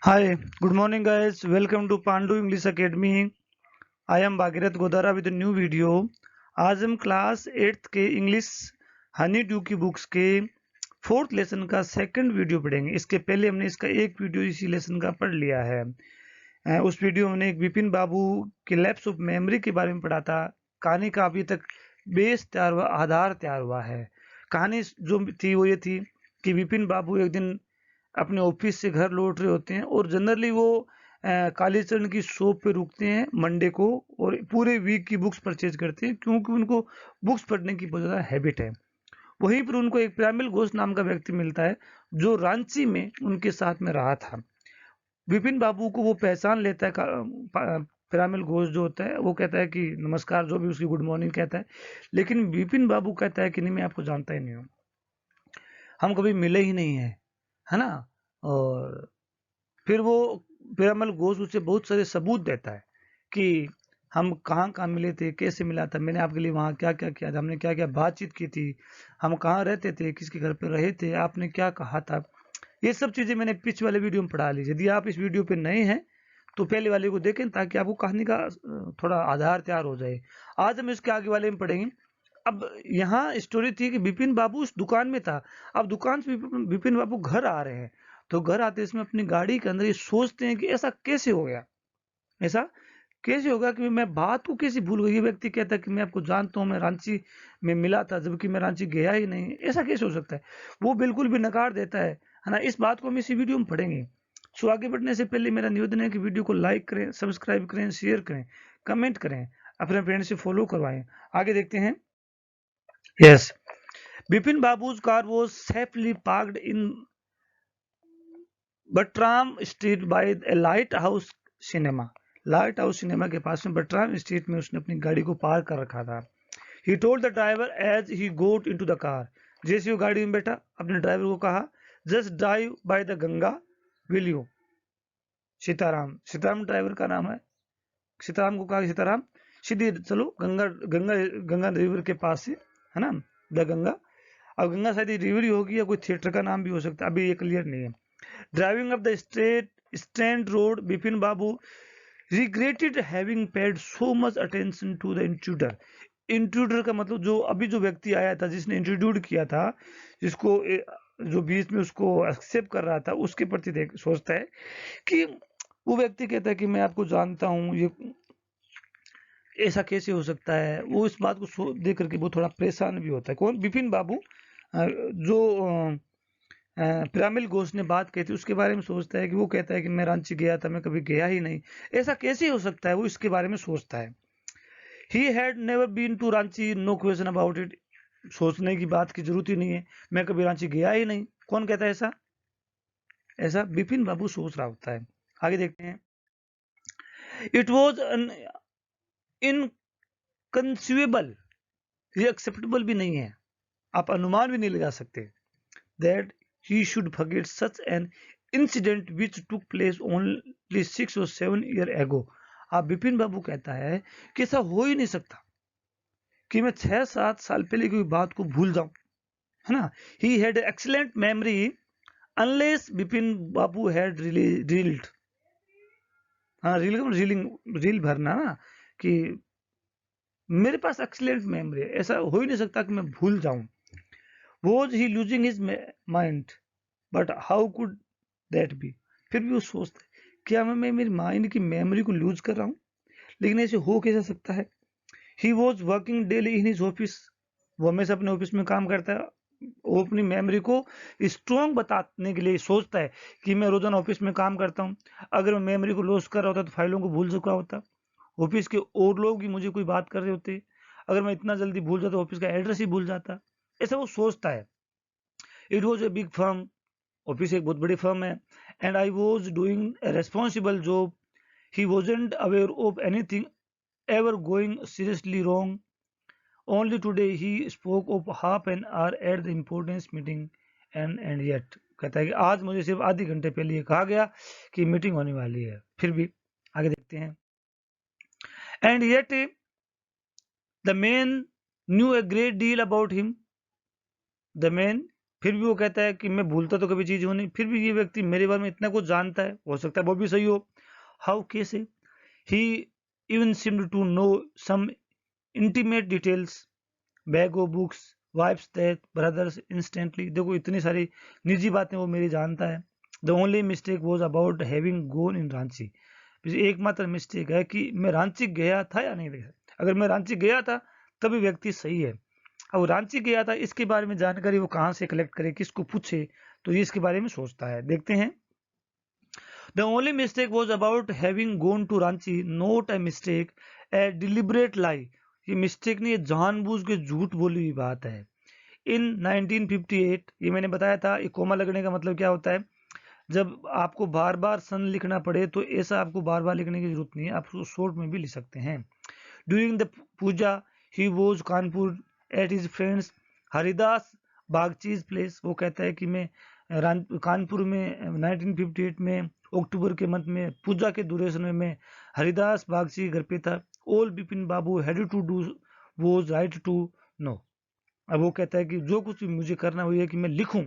Hi, good morning, guys. Welcome to Pandu English Academy. I am Bhagirath Godara with a new video. आज हम class 8th के English Honey due की books के fourth lesson का second video पढ़ेंगे। इसके पहले हमने इसका एक वीडियो इसी लेसन का पढ़ लिया है। उस वीडियो में हमने एक विपिन बाबू के लैप्स ऑफ मेमोरी के बारे में पढ़ा था। कहानी का अभी तक बेस तैयार हुआ, आधार तैयार हुआ है। कहानी जो थी वो ये थी कि विपिन बाबू एक दिन अपने ऑफिस से घर लौट रहे होते हैं और जनरली वो कालीचरण की शॉप पे रुकते हैं मंडे को और पूरे वीक की बुक्स परचेज करते हैं क्योंकि उनको बुक्स पढ़ने की बहुत ज़्यादा हैबिट है। वहीं पर उनको एक पिरामिल घोष नाम का व्यक्ति मिलता है जो रांची में उनके साथ में रहा था। विपिन बाबू को वो पहचान लेता है। पिरामिल घोष जो होता है वो कहता है कि नमस्कार, जो भी उसकी गुड मॉर्निंग कहता है, लेकिन विपिन बाबू कहता है कि नहीं, मैं आपको जानता ही नहीं हूँ, हम कभी मिले ही नहीं है, है ना। और फिर वो पिरामल घोष उसे बहुत सारे सबूत देता है कि हम कहाँ कहाँ मिले थे, कैसे मिला था, मैंने आपके लिए वहाँ क्या क्या किया था, हमने क्या क्या बातचीत की थी, हम कहाँ रहते थे, किसके घर पे रहे थे, आपने क्या कहा था। ये सब चीज़ें मैंने पिछले वाले वीडियो में पढ़ा ली। यदि आप इस वीडियो पे नए हैं तो पहले वाले को देखें ताकि आपको कहानी का थोड़ा आधार तैयार हो जाए। आज हम इसके आगे वाले में पढ़ेंगे। अब यहाँ स्टोरी थी कि विपिन बाबू उस दुकान में था। अब दुकान से विपिन बाबू घर आ रहे हैं, तो घर आते इसमें अपनी गाड़ी के अंदर ये सोचते हैं कि ऐसा कैसे हो गया, ऐसा कैसे होगा कि मैं बात को कैसे भूल गई। ये व्यक्ति कहता है कि मैं आपको जानता हूँ, मैं रांची में मिला था, जबकि मैं रांची गया ही नहीं, ऐसा कैसे हो सकता है। वो बिल्कुल भी नकार देता है ना। इस बात को हम इसी वीडियो में पढ़ेंगे। सो आगे बढ़ने से पहले मेरा निवेदन है कि वीडियो को लाइक करें, सब्सक्राइब करें, शेयर करें, कमेंट करें, अपने फ्रेंड से फॉलो करवाएं। आगे देखते हैं। Yes, Bipin Babu's car was safely parked in Bertram street by a lighthouse cinema. Lighthouse cinema के पास में बटराम स्ट्रीट में उसने अपनी गाड़ी को पार्क कर रखा था। He told the driver as he got into the car. जैसे वो गाड़ी में बैठा, अपने ड्राइवर को कहा, just drive by the Ganga will you. Sitaram, Sitaram driver का नाम है। सीताराम को कहा, सीताराम सीधी चलो गंगा, गंगा गंगा रिवर के पास से, है ना, द गंगा। अब गंगा शायद रिवर ही होगी या कोई थिएटर का नाम भी हो सकता है, अभी ये क्लियर नहीं है। Driving up the straight Strand road, Bipin Babu regretted having paid so much attention to the intruder. Intruder का मतलब जो अभी जो व्यक्ति आया था, जिसने इंट्रोड्यूस किया था, जिसको जो बीच में उसको एक्सेप्ट कर रहा था, उसके प्रति देख सोचता है कि वो व्यक्ति कहता है कि मैं आपको जानता हूँ, ये ऐसा कैसे हो सकता है। वो इस बात को देख करके वो थोड़ा परेशान भी होता है। कौन? विपिन बाबू। जो पिरामिल घोष ने बात कही थी उसके बारे में सोचता है कि वो कहता है कि मैं रांची गया था, मैं कभी गया ही नहीं, ऐसा कैसे हो सकता है, वो इसके बारे में सोचता है। He had never been to Ranchi, no question about it. सोचने की बात की जरूरत ही नहीं है, मैं कभी रांची गया ही नहीं। कौन कहता है ऐसा? ऐसा विपिन बाबू सोच रहा होता है। आगे देखते हैं। इट वॉज इनकंसीवेबल, ये एक्सेप्टेबल भी नहीं है, आप अनुमान भी नहीं लगा सकते, that he should forget such an incident which took place only 6 or 7 years ago। अब विपिन बाबू कहता है कि ऐसा हो ही नहीं सकता कि मैं 6-7 साल पहले की बात को भूल जाऊं, है ना। He had excellent memory unless Vipin Babu had reeled. हाँ, रील भरना ना, कि मेरे पास एक्सीलेंट मेमोरी है, ऐसा हो ही नहीं सकता कि मैं भूल जाऊं। Was he losing his mind, but how could that be. फिर भी वो सोचता है, क्या मैं मेरी माइंड की मेमोरी को लूज कर रहा हूँ, लेकिन ऐसे हो कैसे सकता है। He was working daily in his office, वो हमेशा अपने ऑफिस में काम करता है। वो अपनी मेमोरी को स्ट्रॉन्ग बताने के लिए सोचता है कि मैं रोजाना ऑफिस में काम करता हूँ, अगर मैं मेमोरी को लॉस कर रहा होता तो फाइलों को भूल चुका होता, ऑफिस के और लोग भी मुझे कोई बात कर रहे होते, अगर मैं इतना जल्दी भूल जाता ऑफिस का एड्रेस ही भूल जाता। ऐसा वो सोचता है। It was a big firm, office एक बहुत बड़ी फर्म है, and I was doing a responsible job. He wasn't aware of anything ever going seriously wrong. Only today he spoke of half an hour at the importance meeting and yet, कहता है कि आज मुझे सिर्फ आधे घंटे पहले ये कहा गया कि मीटिंग होने वाली है, फिर भी। आगे देखते हैं। And yet the man knew a great deal about him। The man फिर भी वो कहता है कि मैं भूलता तो कभी चीज हूं नहीं, फिर भी ये व्यक्ति मेरे बारे में इतना कुछ जानता है, हो सकता है वो भी सही हो। हाउ कैसे? He even seemed to know some intimate details, bag of books, wife's death, brother's instantly. देखो इतनी सारी निजी बातें वो मेरी जानता है। The only mistake was about having gone in Ranchi. एकमात्र मिस्टेक है कि मैं रांची गया था या नहीं गया। अगर मैं रांची गया था तभी व्यक्ति सही है। अब रांची गया था इसके बारे में जानकारी वो कहाँ से कलेक्ट करे, किसको पूछे, तो ये इसके बारे में सोचता है। देखते हैं। The only mistake was about having gone to Ranchi, not a mistake, a deliberate lie. ये मिस्टेक नहीं, ये जानबूझ के झूठ बोली हुई बात है। इन 1958, ये मैंने बताया था, ये कोमा लगने का मतलब क्या होता है, जब आपको बार बार सन लिखना पड़े तो ऐसा आपको बार बार लिखने की जरूरत नहीं है, आप उसको शॉर्ट में भी लिख सकते हैं। During the puja he was Kanpur at his friends Haridas Bagchi's place. वो कहता है कि मैं कानपुर में 1958 में अक्टूबर के मंथ में पूजा के ड्यूरेशन में मैं हरिदास बागची घर पे था। All Bipin Babu had to do was write to know. अब वो कहता है कि जो कुछ मुझे करना हुई है कि मैं लिखूं,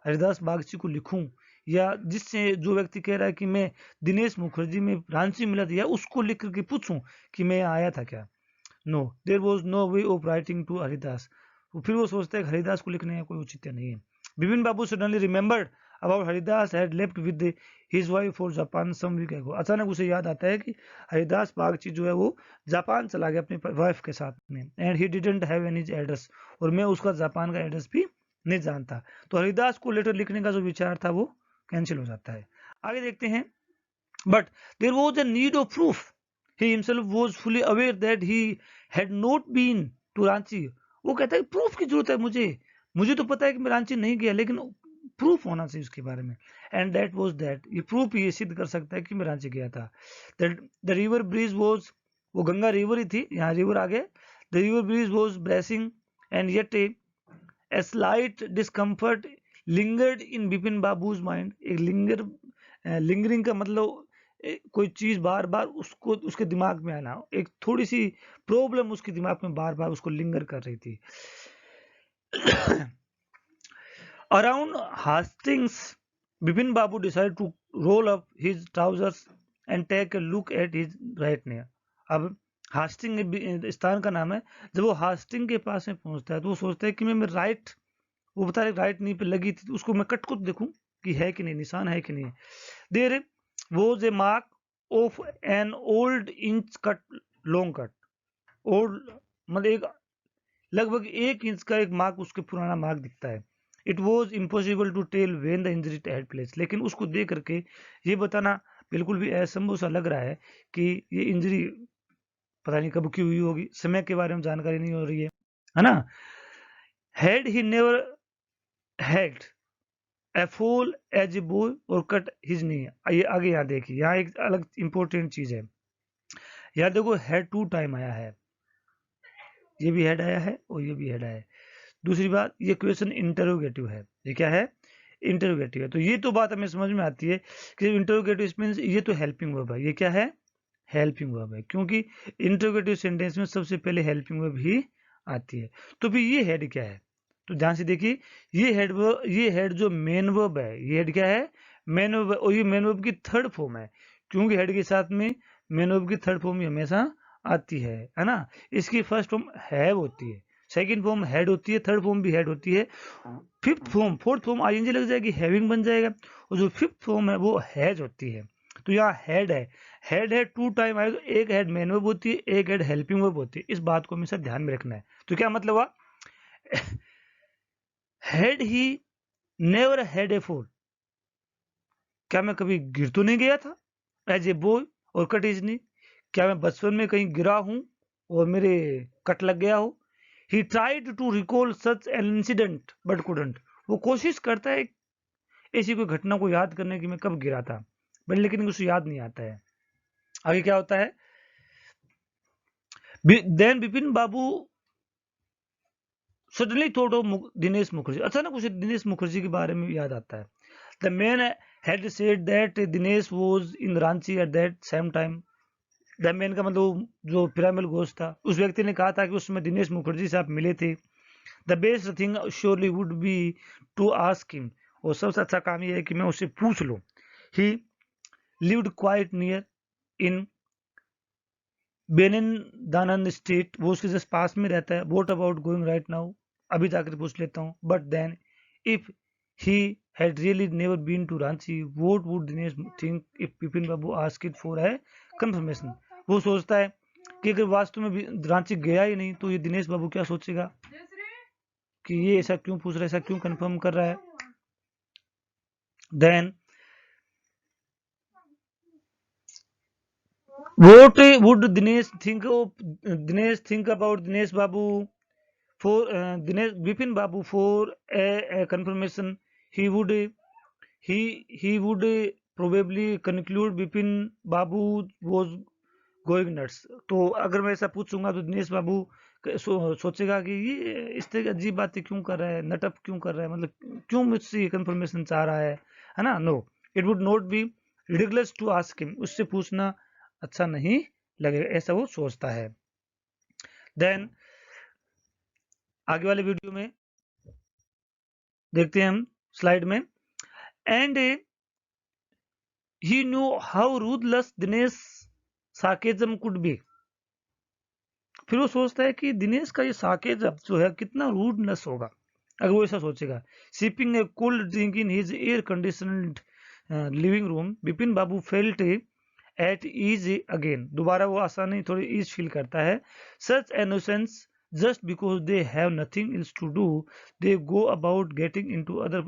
हरिदास बागची को लिखूं, या जिससे जो व्यक्ति कह रहा है कि मैं दिनेश मुखर्जी में रांची मिला था, या उसको लिख करके पूछूं कि मैं आया था क्या। No, there was no way of writing to Haridas. फिर वो सोचता है कि हरिदास को लिखने का कोई औचित्य नहीं है। Bipin Babu suddenly remembered about Haridas had left with his wife for Japan some week ago. अचानक उसे याद आता है कि हरिदास बागची जो है वो जापान चला गया अपनी वाइफ के साथ में, and he didn't have any address, और मैं उसका जापान का एड्रेस भी नहीं जानता। तो हरिदास को लेटर लिखने का जो विचार था वो कैंसिल हो जाता है। आगे देखते हैं। But there was a need of proof. He himself was fully aware that he had not been to Ranchi. वो कहता है प्रूफ की जरूरत है मुझे तो पता है कि मैं रांची नहीं गया, लेकिन प्रूफ होना चाहिए उसके बारे में। एंड दैट वाज दैट, ये प्रूफ ये सिद्ध कर सकता है कि मैं रांची गया था। द रिवर ब्रिज वाज, वो गंगा रिवर ही थी, यहाँ रिवर आ गया। The river bridge was bracing and yet a slight discomfort lingered in Bipin babus mind. एक लिंगरिंग का मतलब कोई चीज बार बार उसको उसके दिमाग में आना, एक थोड़ी सी प्रॉब्लम उसके दिमाग में बार बार उसको लिंगर कर रही थी। Around Hastings Bipin Babu decide to roll up his trousers and take a look at his right knee. अब हास्टिंग स्थान का नाम है। जब वो हास्टिंग के पास में पहुंचता है तो वो सोचता है कि मैं राइट, वो बता रहे राइट नी पे लगी थी, उसको मैं कट कुछ देखूं कि है कि नहीं, निशान है कि नहीं। There was a mark of an old inch cut long cut। Old मतलब एक लगभग 1 इंच का एक मार्क, उसके पुराना मार्क दिखता है। It was impossible to tell when the injury had place. लेकिन उसको देख करके ये बताना बिल्कुल भी असंभव सा लग रहा है कि ये इंजरी पता नहीं कब की हुई होगी, समय के बारे में जानकारी नहीं हो रही है ना। Had he never had a fall as a boy और कट हिज नी। ये आगे यहाँ देखिए, यहाँ एक अलग इंपॉर्टेंट चीज है। यहाँ देखो हेड 2 टाइम आया है, ये भी हेड आया है और ये भी हेड आया है। दूसरी बात, ये क्वेश्चन इंटरोगेटिव है। ये क्या है? इंटरोगेटिव है। तो ये तो बात हमें समझ में आती है कि इंटरोगेटिव मीन्स ये तो हेल्पिंग वर्ब है। ये क्या है? हेल्पिंग वर्ब है, क्योंकि इंटरोगेटिव सेंटेंस में सबसे पहले हेल्पिंग वर्ब ही आती है। तो फिर ये हेड क्या है? तो ध्यान से देखिए, ये हेड जो मेन वर्ब है, ये हेड क्या है? Main verb. और ये मेन वर्ब की थर्ड फॉर्म है, क्योंकि हेड के साथ में मेन वर्ब की थर्ड फॉर्म हमेशा आती है ना। इसकी फर्स्ट फॉर्म हैव होती है, सेकंड फॉर्म हेड होती है, थर्ड फॉर्म भी हेड होती है, fifth form fourth form ING लग जाएगी, हैविंग बन जाएगा, और जो फिफ्थ फॉर्म है वो हैज होती है। तो यहाँ हेड है, हेड है 2 टाइम आएगा, एक हेड मेन वर्ब होती है, एक हेड हेल्पिंग वर्ब होती है। इस बात को हमेशा ध्यान में रखना है। तो क्या मतलब हुआ? Had he never had a fall, क्या मैं कभी गिर तो नहीं गया था एज ए बॉय और कट इज नी, क्या मैं बचपन में कहीं गिरा हूं और मेरे कट लग गया हो। He tried to recall such an incident but couldn't. वो कोशिश करता है ऐसी कोई घटना को याद करने की मैं कब गिरा था, बट लेकिन उसे याद नहीं आता है। आगे क्या होता है? Then Bipin Babu suddenly thought of Dinesh Mukherjee. अचानक उसे दिनेश मुखर्जी के बारे में याद आता है। The man had said that Dinesh was in Ranchi at that same time. The man का मतलब जो पिरामिल घोष था, उस व्यक्ति ने कहा था कि उसमें दिनेश मुखर्जी से आप मिले थे। The best thing surely would be to ask him, और सबसे अच्छा काम यह है कि मैं उससे पूछ लूं। He lived quite near in Beninandan street, वो उसके जस्ट पास में रहता है। What about going right now, अभी जाकर पूछ लेता हूँ। But then if he had really never been to Ranchi, what would Dinesh think if Bipin Babu asked for a confirmation? वो सोचता है कि अगर वास्तव में रांची गया ही नहीं तो ये दिनेश बाबू क्या सोचेगा कि ये ऐसा क्यों पूछ रहा है, ऐसा क्यों कंफर्म कर रहा है। Then what would Dinesh think about Dinesh Babu for Dinesh Bipin Babu for a confirmation? He would probably conclude Bipin Babu was going nuts. तो अगर मैं ऐसा पूछूंगा तो दिनेश बाबू सोचेगा कि ये इस तरह की अजीब बातें क्यों कर रहा है, नटअप क्यों कर रहा है, मतलब क्यों मुझसे ये कंफर्मेशन चाह रहा है ना। No, it would not be ridiculous to ask him, उससे पूछना अच्छा नहीं लगेगा, ऐसा वो सोचता है। देन आगे वाले वीडियो में देखते हैं हम स्लाइड में। And he knew how ruthless Dinesh साकेजम could be, फिर वो सोचता है कि दिनेश का ये साकेजम जो है कितना रूडनेस होगा अगर वो ऐसा सोचेगा। Sipping a cold drink in his air conditioned living room, Bipin Babu felt at ease again, दोबारा वो आसानी थोड़ी ईज फील करता है। Such innocence just because they have nothing else to do, they go about getting into other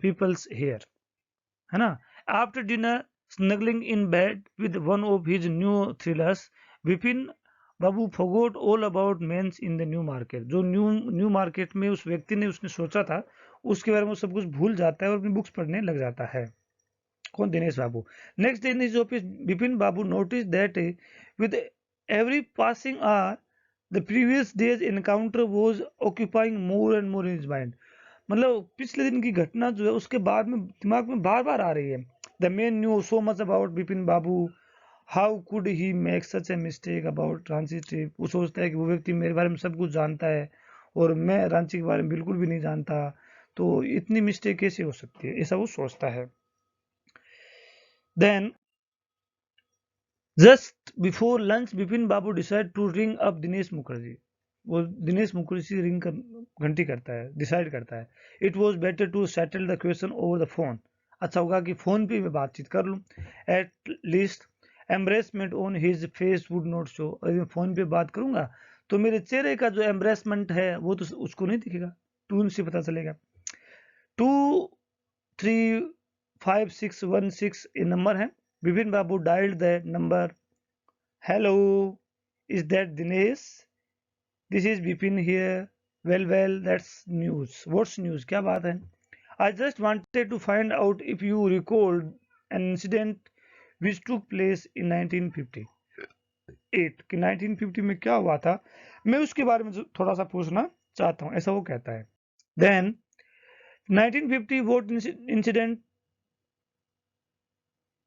people's hair, है ना। After dinner snuggling in bed with one of his new thrillers, Bipin Babu forgot all about men's in the New Market, जो new market में उस व्यक्ति ने उसने सोचा था उसके बारे में सब कुछ भूल जाता है और अपनी बुक्स पढ़ने लग जाता है। कौन? Dinesh Babu. Next day in his office, Bipin Babu notice that with every passing hour the previous day's encounter was occupying more and more in his mind, मतलब पिछले दिन की घटना जो है उसके बाद में दिमाग में बार बार आ रही है। The man new so much about Bipin Babu, how could he make such a mistake about Ranchi trip, वो सोचता है कि वो व्यक्ति मेरे बारे में सब कुछ जानता है और मैं रांची के बारे में बिल्कुल भी नहीं जानता, तो इतनी मिस्टेक कैसे हो सकती है, ऐसा वो सोचता है। Then just before lunch Bipin Babu decide to ring up Dinesh Mukherjee, वो दिनेश मुखर्जी रिंग कर घंटी करता है, डिसाइड करता है। It was better to settle the question over the phone, अच्छा होगा कि फोन पे मैं बातचीत कर लूँ। At least embarrassment on his face would not show, अगर मैं फोन पे बात करूंगा तो मेरे चेहरे का जो एम्ब्रेसमेंट है वो तो उसको नहीं दिखेगा, टून से पता चलेगा। 2355616 ये नंबर है। Bipin Babu dialled the number. Hello, is that Dinesh? This is Bipin here. Well that's news. What's news, क्या बात है? I just wanted to find out if you recalled an incident which took place in 1958, कि 1950 में क्या हुआ था, मैं उसके बारे में थोड़ा सा पूछना चाहता हूँ, ऐसा वो कहता है। Then 1950 what incident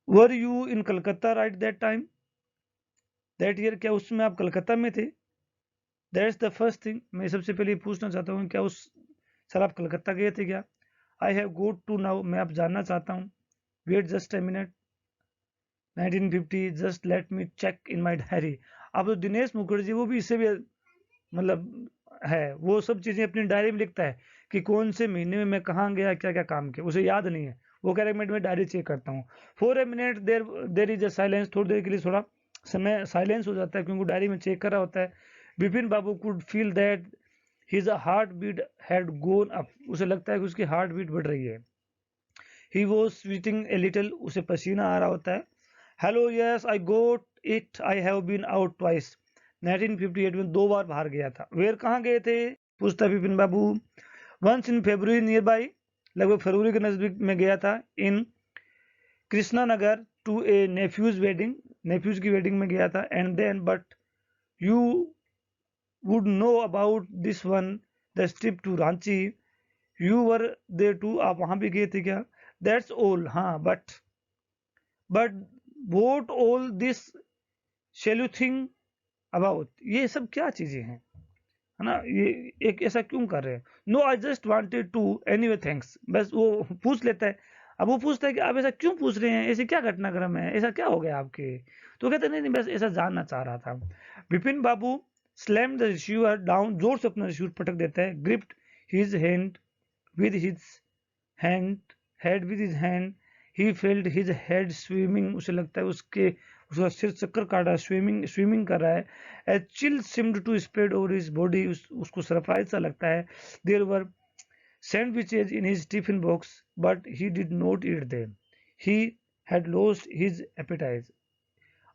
were you in Calcutta right that time, that year, क्या उसमें आप कलकत्ता में थे? दैट्स द फर्स्ट थिंग, मैं सबसे पहले पूछना चाहता हूँ क्या उस साल आप कलकत्ता गए थे क्या? I have go to now, मैं अब जानना चाहता हूँ। Wait just a minute, 1950 just let me check in my diary. अब तो दिनेश मुखर्जी वो भी इससे भी मतलब है, वो सब चीजें अपनी डायरी में लिखता है कि कौन से महीने में मैं कहाँ गया, क्या क्या काम किया, उसे याद नहीं है। वो कह रहा है मैं डायरी चेक करता हूँ। For a minute there is a silence, थोड़ी देर के लिए थोड़ा समय साइलेंस हो जाता है क्योंकि डायरी में चेक कर रहा होता है। Bipin Babu could feel that his heart beat had gone up, उसे लगता है कि उसकी हार्ट बीट बढ़ रही है। He was sweating a little, उसे पसीना आ रहा होता है। Hello, yes I got it, I have been out twice, 1958 में 2 बार बाहर गया था। वेयर, कहाँ गए थे? पूछता Bipin Babu. Once in February nearby, लगभग फरवरी के नजदीक में गया था। In Krishna Nagar to a nephew's wedding, nephew's की वेडिंग में गया था। And then but you would know about this one, the trip to Ranchi, you were there too, आप वहां भी गए थे क्या? दैट्स ऑल, हाँ but what all this shall you think about, ये सब क्या चीजें हैं? है ना, ये एक ऐसा क्यों कर रहे हैं? No I just wanted to, anyway thanks, बस वो पूछ लेता है। अब वो पूछता है कि आप ऐसा क्यों पूछ रहे हैं, ऐसे क्या घटनाक्रम है, ऐसा क्या हो गया आपके? तो कहते नहीं नहीं, बस ऐसा जानना चाह रहा था। विपिन बाबू स्लैम द रिसीवर डाउन, जोर से अपना रिसीवर पटक देता है। Gripped his hand with his hand head with his hand, he felt his head swimming, उसे लगता है उसके उसका सिर चक्कर काट रहा है, स्विमिंग स्विमिंग कर रहा है। A chill seemed to spread over his body, उसको सरप्राइज सा लगता है। There were sandwiches in his tiffin box, but he did not eat them. He had lost his appetite.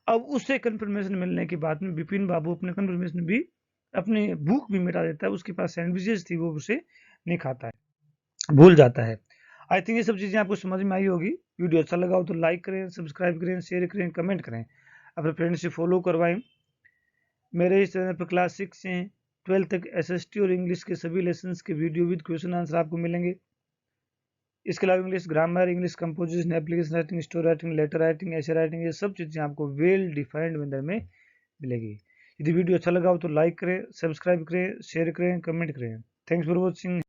अब उससे कंफर्मेशन मिलने के बाद में विपिन बाबू अपने कंफर्मेशन भी, अपनी भूख भी मिटा देता है। उसके पास सैंडविचेस थी, वो उसे नहीं खाता है, भूल जाता है। आई थिंक ये सब चीज़ें आपको समझ में आई होगी। वीडियो अच्छा लगा हो तो लाइक करें, सब्सक्राइब करें, शेयर करें, कमेंट करें, अपने फ्रेंड्स से फॉलो करवाएं। मेरे इस चैनल पर क्लास 6 से 12 तक एसएसटी और इंग्लिश के सभी लेसन्स के वीडियो विद क्वेश्चन आंसर आपको मिलेंगे। इसके अलावा English grammar, English composition, application writing, story writing, letter writing, essay writing, ये सब चीज़ें आपको वेल डिफाइंड मैनर में मिलेगी। यदि वीडियो अच्छा लगा हो तो लाइक करें, सब्सक्राइब करें, शेयर करें, कमेंट करें। Thanks for watching.